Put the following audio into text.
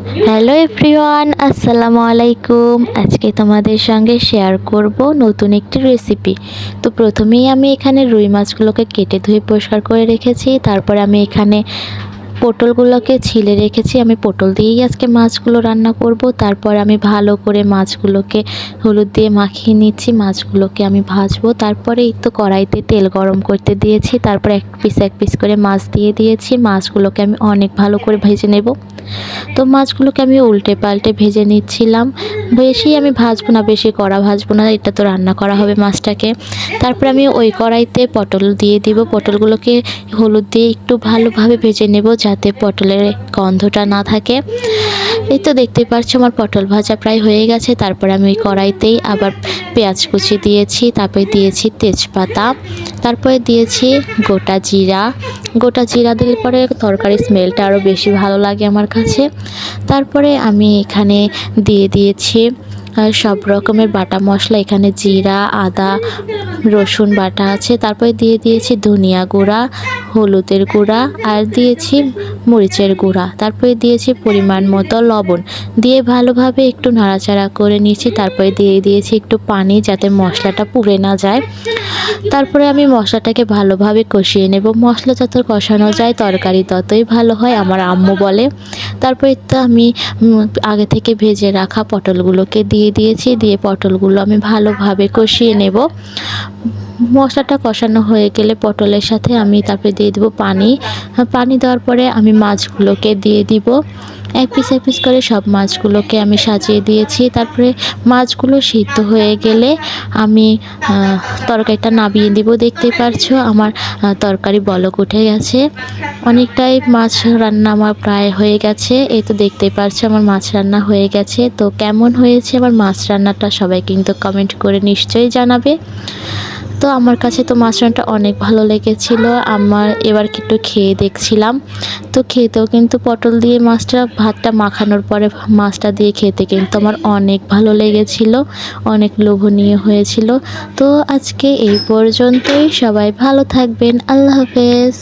Hello everyone, আসসালামু আলাইকুম। আজকে তোমাদের সঙ্গে শেয়ার করব নতুন একটি রেসিপি। তো প্রথমেই আমি এখানে রুই মাছগুলোকে কেটে ধুয়ে পরিষ্কার করে রেখেছি। তারপরে আমি এখানে পটলগুলোকে ছিলে রেখেছি। আমি পটল দিয়েই আজকে মাছগুলো রান্না করব। তারপর আমি ভালো করে মাছগুলোকে হলুদ দিয়ে মাখিয়ে নিচ্ছি। মাছগুলোকে আমি ভাজবো। তারপরে এই তো কড়াইতে তেল গরম করতে দিয়েছি। তারপর এক পিস করে মাছ দিয়ে দিয়েছি। মাছগুলোকে আমি অনেক ভালো করে ভেজে নেব। তো মাছগুলোকে আমি উল্টে পাল্টে ভেজে নিচ্ছিলাম। বেশি আমি ভাজবো না, বেশি কড়া ভাজবো না, এটা তো রান্না করা হবে মাছটাকে। তারপর আমি ওই কড়াইতে পটল দিয়ে দিব। পটলগুলোকে হলুদ দিয়ে একটু ভালোভাবে ভেজে নেব যাতে পটলের গন্ধটা না থাকে। এই তো দেখতে পাচ্ছ আমার পটল ভাজা প্রায় হয়ে গেছে। তারপর আমি ওই কড়াইতেই আবার পেঁয়াজ কুচি দিয়েছি, তারপরে দিয়েছি তেজপাতা, তারপরে দিয়েছি গোটা জিরা দিলে পরে তরকারির স্মেলটা আরও বেশি ভালো লাগে আমার কাছে। তারপরে আমি এখানে দিয়ে দিয়েছি সব রকমের বাটা মশলা। এখানে জিরা, আদা, রসুন বাটা আছে। তারপরে দিয়ে দিয়েছি ধনিয়া গুঁড়া, হলুদের গুঁড়া, আর দিয়েছি মরিচের গুঁড়া। তারপরে দিয়েছি পরিমাণ মতো লবণ দিয়ে ভালোভাবে একটু নাড়াচাড়া করে নিয়েছি। তারপরে দিয়ে দিয়েছি একটু পানি যাতে মশলাটা পুড়ে না যায়। তারপরে আমি মশলাটাকে ভালোভাবে কষিয়ে নেব। মশলা যত কষানো যায় তরকারি ততই ভালো হয়, আমার আম্মু বলে। তারপরে তো আমি আগে থেকে ভেজে রাখা পটলগুলোকে দিয়ে দিয়েছি। দিয়ে পটলগুলো আমি ভালোভাবে কষিয়ে নেব। মশলাটা কষানো হয়ে গেলে পটলের সাথে আমি তারপরে দিয়ে দেবো পানি দেওয়ার পরে আমি মাছগুলোকে দিয়ে দিব। এক পিস করে সব মাছগুলোকে আমি সাজিয়ে দিয়েছি। তারপরে মাছগুলো সিদ্ধ হয়ে গেলে আমি তরকারিটা নামিয়ে দিব। দেখতেই পারছো আমার তরকারি বলক উঠে গেছে। অনেকটাই মাছ রান্না আমার প্রায় হয়ে গেছে। এই তো দেখতেই পারছো আমার মাছ রান্না হয়ে গেছে। তো কেমন হয়েছে আমার মাছ রান্নাটা সবাই কিন্তু কমেন্ট করে নিশ্চয়ই জানাবে। তো আমার কাছে তো মাছ রান্নাটা অনেক ভালো লেগেছিল। আমার এবার একটু খেয়ে দেখছিলাম। তো খেতেও কিন্তু পটল দিয়ে ভাতটা মাখানোর পরে মাছটা দিয়ে খেতে কিন্তু আমার অনেক ভালো লেগেছিল, অনেক লোভনীয় হয়েছিল। তো আজকে এই পর্যন্তই। সবাই ভালো থাকবেন। আল্লাহ হাফেজ।